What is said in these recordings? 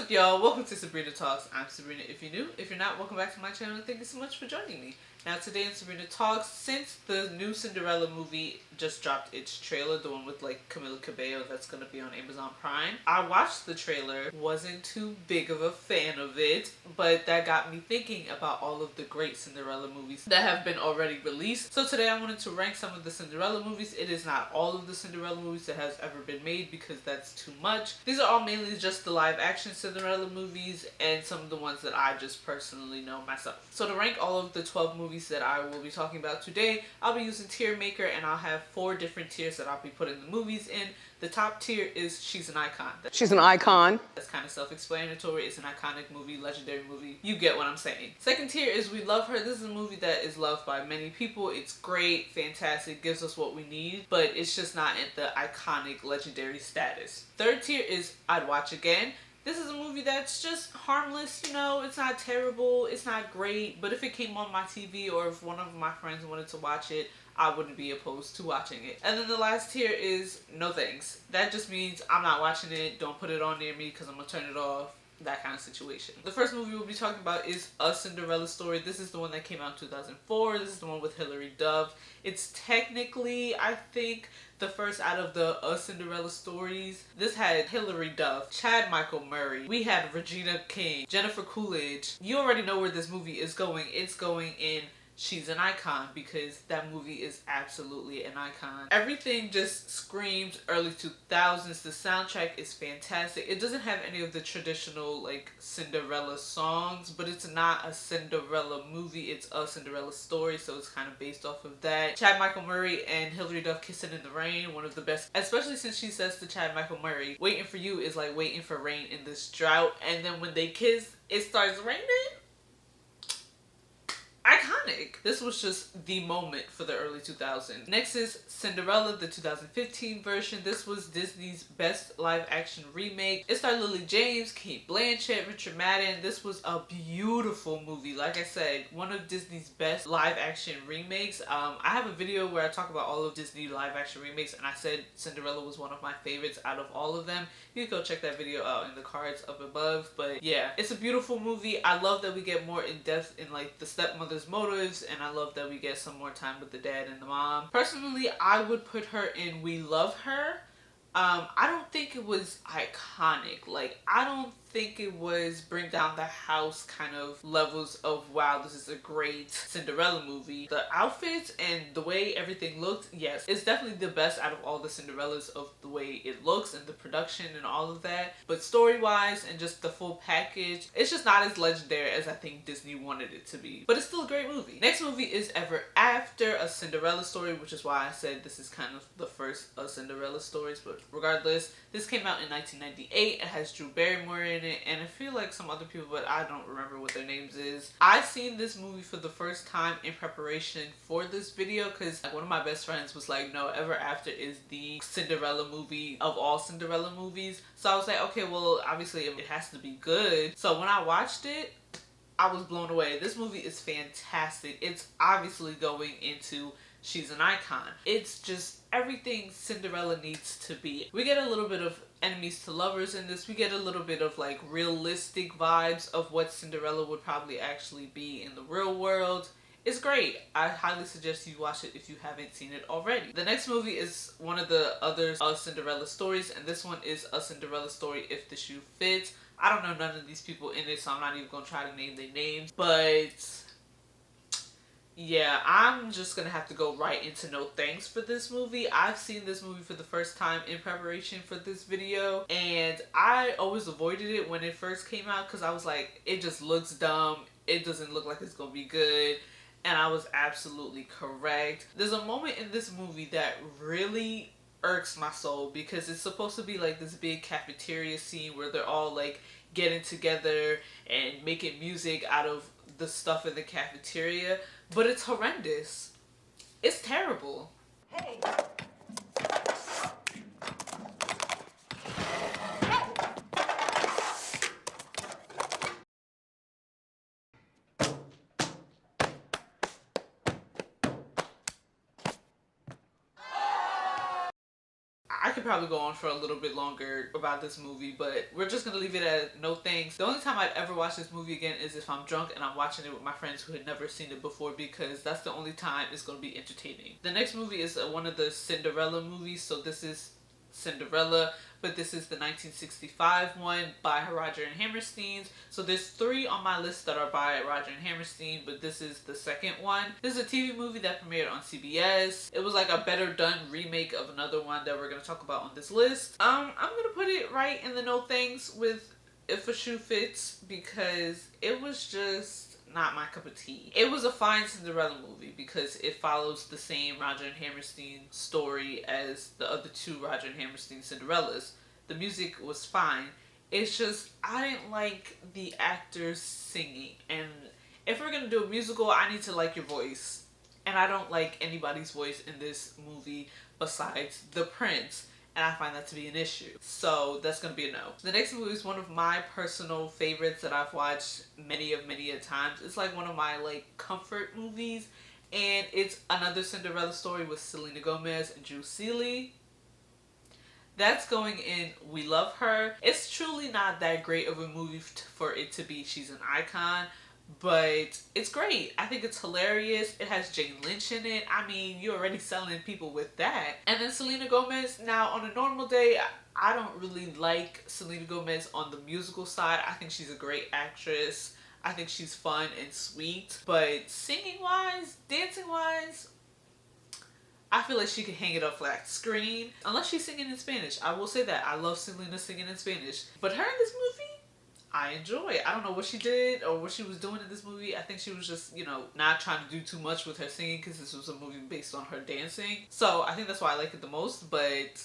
up, y'all? Welcome to Sabrina Talks. I'm Sabrina if you're new. If you're not, welcome back to my channel and thank you so much for joining me. Now today in Sabrina Talks, since the new Cinderella movie just dropped its trailer, the one with like Camila Cabello that's gonna be on Amazon Prime, I watched the trailer, wasn't too big of a fan of it, but that got me thinking about all of the great Cinderella movies that have been already released. So today I wanted to rank some of the Cinderella movies. It is not all of the Cinderella movies that has ever been made because that's too much. These are all mainly just the live action Cinderella movies and some of the ones that I just personally know myself. So to rank all of the 12 movies that I will be talking about today, I'll be using Tier Maker and I'll have 4 different tiers that I'll be putting the movies in. The top tier is She's an Icon. She's an icon. That's kind of self-explanatory. It's an iconic movie, legendary movie. You get what I'm saying. Second tier is We Love Her. This is a movie that is loved by many people. It's great, fantastic, gives us what we need, but it's just not at the iconic, legendary status. Third tier is I'd Watch Again. This is a movie that's just harmless, you know, it's not terrible, it's not great, but if it came on my TV or if one of my friends wanted to watch it, I wouldn't be opposed to watching it. And then the last tier is No Thanks. That just means I'm not watching it, don't put it on near me because I'm going to turn it off. That kind of situation. The first movie we'll be talking about is A Cinderella Story. This is the one that came out in 2004. This is the one with Hilary Duff. It's technically, I think, the first out of the A Cinderella stories. This had Hilary Duff, Chad Michael Murray. We had Regina King, Jennifer Coolidge. You already know where this movie is going. It's going in She's an Icon because that movie is absolutely an icon. Everything just screams early 2000s. The soundtrack is fantastic. It doesn't have any of the traditional like Cinderella songs, but it's not a Cinderella movie. It's A Cinderella Story, so it's kind of based off of that. Chad Michael Murray and Hilary Duff kissing in the rain, one of the best, especially since she says to Chad Michael Murray, waiting for you is like waiting for rain in this drought, and then when they kiss, it starts raining. Iconic. This was just the moment for the early 2000s. Next is Cinderella, the 2015 version. This was Disney's best live action remake. It starred Lily James, Kate Blanchett, Richard Madden. This was a beautiful movie. Like I said, one of Disney's best live action remakes. I have a video where I talk about all of Disney live action remakes and I said Cinderella was one of my favorites out of all of them. You can go check that video out in the cards up above. But yeah, it's a beautiful movie. I love that we get more in depth in like the stepmother's motives, and I love that we get some more time with the dad and the mom. Personally, I would put her in We Love Her. I don't think it was iconic. Like, I don't think it was bring down the house kind of levels of wow, this is a great Cinderella movie. The outfits and the way everything looked, yes, it's definitely the best out of all the Cinderellas of the way it looks and the production and all of that. But story-wise and just the full package, it's just not as legendary as I think Disney wanted it to be. But it's still a great movie. Next movie is Ever After, A Cinderella Story, which is why I said this is kind of the first of Cinderella stories. But regardless, this came out in 1998. It has Drew Barrymore in it, and I feel like some other people, but I don't remember what their names is. I seen this movie for the first time in preparation for this video because like, one of my best friends was like, no, Ever After is the Cinderella movie of all Cinderella movies. So I was like, okay, well, obviously it has to be good. So when I watched it, I was blown away. This movie is fantastic. It's obviously going into She's an Icon. It's just everything Cinderella needs to be. We get a little bit of enemies to lovers in this. We get a little bit of like realistic vibes of what Cinderella would probably actually be in the real world. It's great. I highly suggest you watch it if you haven't seen it already. The next movie is one of the other Cinderella stories, and this one is A Cinderella Story If the Shoe Fits. I don't know none of these people in it, so I'm not even going to try to name their names, but yeah, I'm just gonna have to go right into No Thanks for this movie. I've seen this movie for the first time in preparation for this video, and I always avoided it when it first came out because I was like, it just looks dumb. It doesn't look like it's gonna be good. And I was absolutely correct. There's a moment in this movie that really irks my soul because it's supposed to be like this big cafeteria scene where they're all like getting together and making music out of the stuff in the cafeteria, but it's horrendous. It's terrible. Hey. I could probably go on for a little bit longer about this movie, but we're just gonna leave it at no thanks. The only time I'd ever watch this movie again is if I'm drunk and I'm watching it with my friends who had never seen it before, because that's the only time it's gonna be entertaining. The next movie is one of the Cinderella movies, so this is Cinderella, but this is the 1965 one by Roger and Hammerstein. So there's 3 on my list that are by Roger and Hammerstein, but this is the second one. This is a TV movie that premiered on CBS. It was like a better done remake of another one that we're gonna talk about on this list. I'm gonna put it right in the no thanks with If a Shoe Fits, because it was just not my cup of tea. It was a fine Cinderella movie because it follows the same Roger and Hammerstein story as the other 2 Roger and Hammerstein Cinderellas. The music was fine. It's just, I didn't like the actors singing. And if we're gonna do a musical, I need to like your voice. And I don't like anybody's voice in this movie besides the Prince. And I find that to be an issue. So that's gonna be a no. The next movie is one of my personal favorites that I've watched many a times. It's like one of my like comfort movies. And it's another Cinderella Story with Selena Gomez and Drew Seeley. That's going in We Love Her. It's truly not that great of a movie for it to be She's an Icon, but it's great. I think it's hilarious. It has Jane Lynch in it. I mean, you're already selling people with that. And then Selena Gomez. Now, on a normal day, I don't really like Selena Gomez on the musical side. I think she's a great actress. I think she's fun and sweet. But singing-wise, dancing-wise, I feel like she could hang it up flat screen. Unless she's singing in Spanish. I will say that. I love Selena singing in Spanish. But her in this movie, I enjoy it. I don't know what she did or what she was doing in this movie. I think she was just, you know, not trying to do too much with her singing because this was a movie based on her dancing. So I think that's why I like it the most, but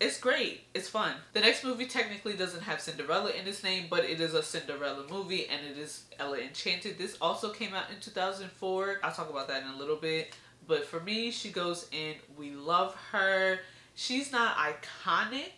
it's great. It's fun. The next movie technically doesn't have Cinderella in its name, but it is a Cinderella movie, and it is Enchanted. This also came out in 2004. I'll talk about that in a little bit. But for me, she goes in We Love Her. She's not iconic.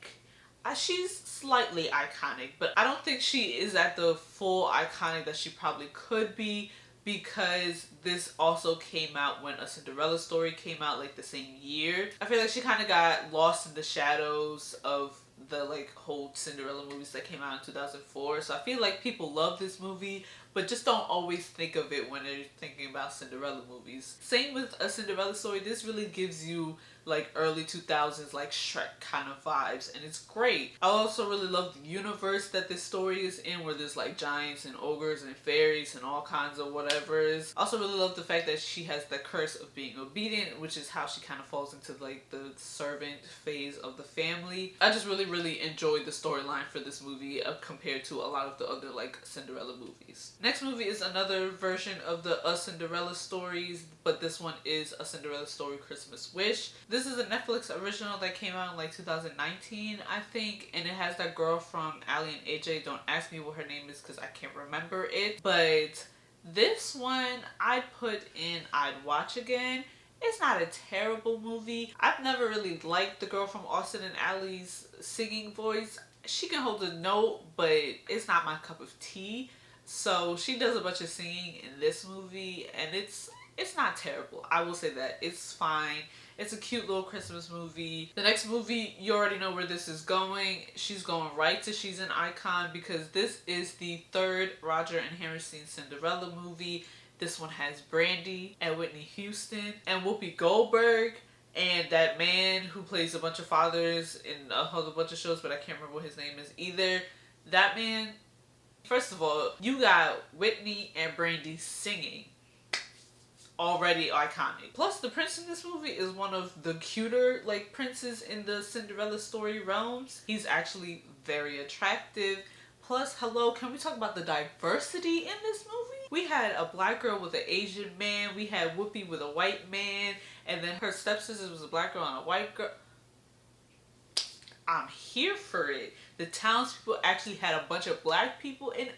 She's slightly iconic, but I don't think she is at the full iconic that she probably could be, because this also came out when A Cinderella Story came out like the same year. I feel like she kind of got lost in the shadows of the like whole Cinderella movies that came out in 2004. So I feel like people love this movie, but just don't always think of it when they're thinking about Cinderella movies. Same with A Cinderella Story. This really gives you like early 2000s like Shrek kind of vibes, and it's great. I also really love the universe that this story is in, where there's like giants and ogres and fairies and all kinds of whatevers. I also really love the fact that she has the curse of being obedient, which is how she kind of falls into like the servant phase of the family. I just really enjoyed the storyline for this movie compared to a lot of the other like Cinderella movies. Next movie is another version of the A Cinderella Stories, but this one is A Cinderella Story Christmas Wish. This is a Netflix original that came out in like 2019, I think, and it has that girl from Ally and AJ. Don't ask me what her name is because I can't remember it, but this one I'd put in I'd watch again. It's not a terrible movie. I've never really liked the girl from Austin and Ally's singing voice. She can hold a note, but it's not my cup of tea. So she does a bunch of singing in this movie, and it's not terrible. I will say that. It's fine. It's a cute little Christmas movie. The next movie, you already know where this is going. She's going right to She's an Icon, because this is the 3rd Roger and Hammerstein Cinderella movie. This one has Brandy and Whitney Houston and Whoopi Goldberg and that man who plays a bunch of fathers in a whole bunch of shows, but I can't remember what his name is either. That man, first of all, you got Whitney and Brandy singing. Already iconic. Plus, the prince in this movie is one of the cuter like princes in the Cinderella Story realms. He's actually very attractive. Plus, hello, can we talk about the diversity in this movie? We had a black girl with an Asian man. We had Whoopi with a white man. And then her stepsister was a black girl and a white girl. I'm here for it. The townspeople actually had a bunch of black people in it.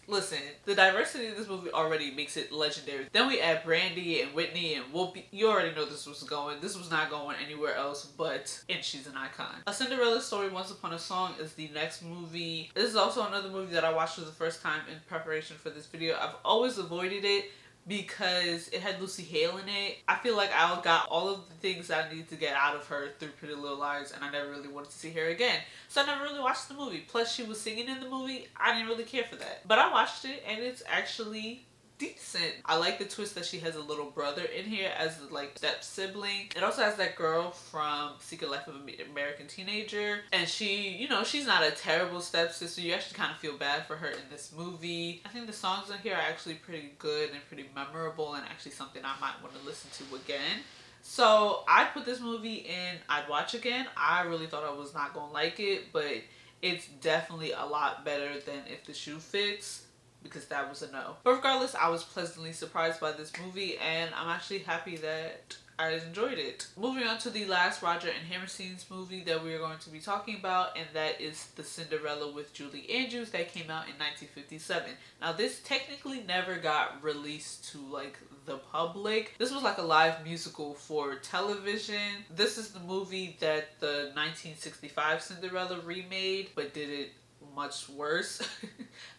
Listen, the diversity of this movie already makes it legendary. Then we add Brandy and Whitney and Whoopi. You already know this was going. This was not going anywhere else but in She's an Icon. A Cinderella Story Once Upon a Song is the next movie. This is also another movie that I watched for the first time in preparation for this video. I've always avoided it because it had Lucy Hale in it. I feel like I got all of the things I needed to get out of her through Pretty Little Liars, and I never really wanted to see her again. So I never really watched the movie. Plus, she was singing in the movie. I didn't really care for that. But I watched it, and it's actually decent. I like the twist that she has a little brother in here as like step sibling. It also has that girl from Secret Life of an American Teenager, and she, you know, she's not a terrible stepsister. You actually kind of feel bad for her in this movie. I think the songs in here are actually pretty good and pretty memorable, and actually something I might want to listen to again. So I put this movie in I'd watch again. I really thought I was not gonna like it, but it's definitely a lot better than If the Shoe Fits, because that was a no. But regardless, I was pleasantly surprised by this movie, and I'm actually happy that I enjoyed it. Moving on to the last Roger and Hammerstein's movie that we are going to be talking about, and that is The Cinderella with Julie Andrews that came out in 1957. Now this technically never got released to like the public. This was like a live musical for television. This is the movie that the 1965 Cinderella remade, but did it much worse,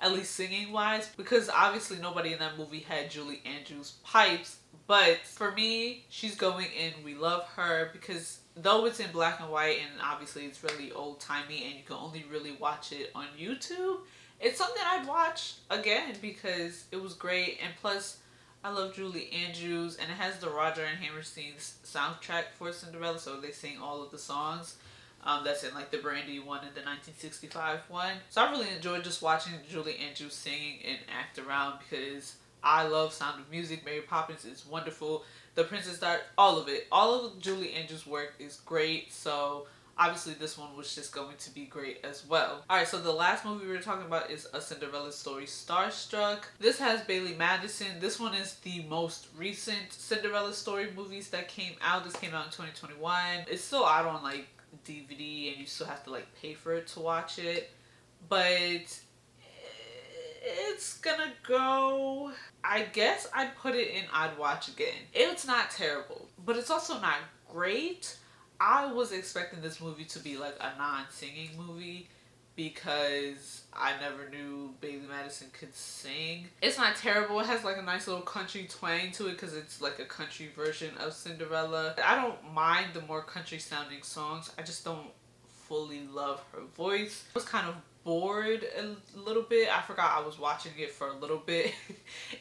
at least singing wise, because obviously nobody in that movie had Julie Andrews' pipes. But for me, she's going in. We love her because though it's in black and white and obviously it's really old timey and you can only really watch it on YouTube, it's something I'd watch again because it was great. And plus, I love Julie Andrews, and it has the Roger and Hammerstein's soundtrack for Cinderella, so they sing all of the songs. That's in like the Brandy one and the 1965 one. So I really enjoyed just watching Julie Andrews sing and act around because I love Sound of Music. Mary Poppins is wonderful. The Princess Diaries, all of it. All of Julie Andrews' work is great. So obviously this one was just going to be great as well. Alright, so the last movie we're talking about is A Cinderella Story, Starstruck. This has Bailee Madison. This one is the most recent Cinderella Story movies that came out. This came out in 2021. It's still out on like DVD, and you still have to like pay for it to watch it, but it's gonna go, I guess I'd put it in I'd watch again. It's not terrible, but it's also not great. I was expecting this movie to be like a non-singing movie because I never knew Bailee Madison could sing. It's not terrible. It has like a nice little country twang to it because it's like a country version of Cinderella. I don't mind the more country sounding songs. I just don't fully love her voice. I was kind of bored a little bit. I forgot I was watching it for a little bit,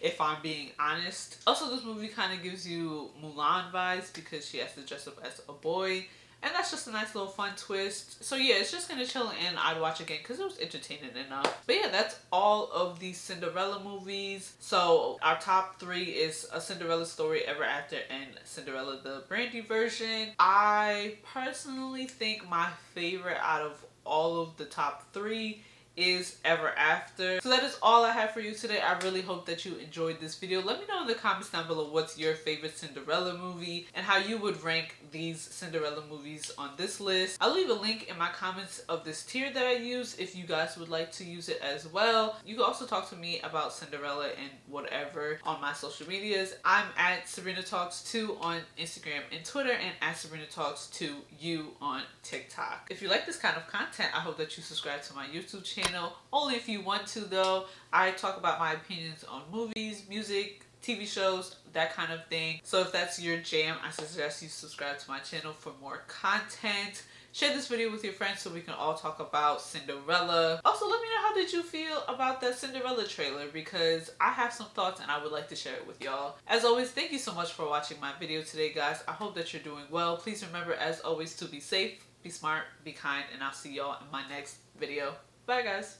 if I'm being honest. Also, this movie kind of gives you Mulan vibes because she has to dress up as a boy. And that's just a nice little fun twist. So yeah, it's just gonna chill and I'd watch again because it was entertaining enough. But yeah, that's all of the Cinderella movies. So our top 3 is A Cinderella Story, Ever After, and Cinderella the Brandy version. I personally think my favorite out of all of the top 3 is Ever After. So that is all I have for you today. I really hope that you enjoyed this video. Let me know in the comments down below what's your favorite Cinderella movie and how you would rank these Cinderella movies on this list. I'll leave a link in my comments of this tier that I use if you guys would like to use it as well. You can also talk to me about Cinderella and whatever on my social medias. I'm at Sabrina Talks 2 on Instagram and Twitter, and at Sabrina Talks 2U on TikTok. If you like this kind of content, I hope that you subscribe to my YouTube channel. Only if you want to though. I talk about my opinions on movies, music, TV shows, that kind of thing. So if that's your jam, I suggest you subscribe to my channel for more content. Share this video with your friends so we can all talk about Cinderella. Also, let me know how did you feel about that Cinderella trailer, because I have some thoughts and I would like to share it with y'all. As always, thank you so much for watching my video today, guys. I hope that you're doing well. Please remember, as always, to be safe, be smart, be kind, and I'll see y'all in my next video. Bye, guys.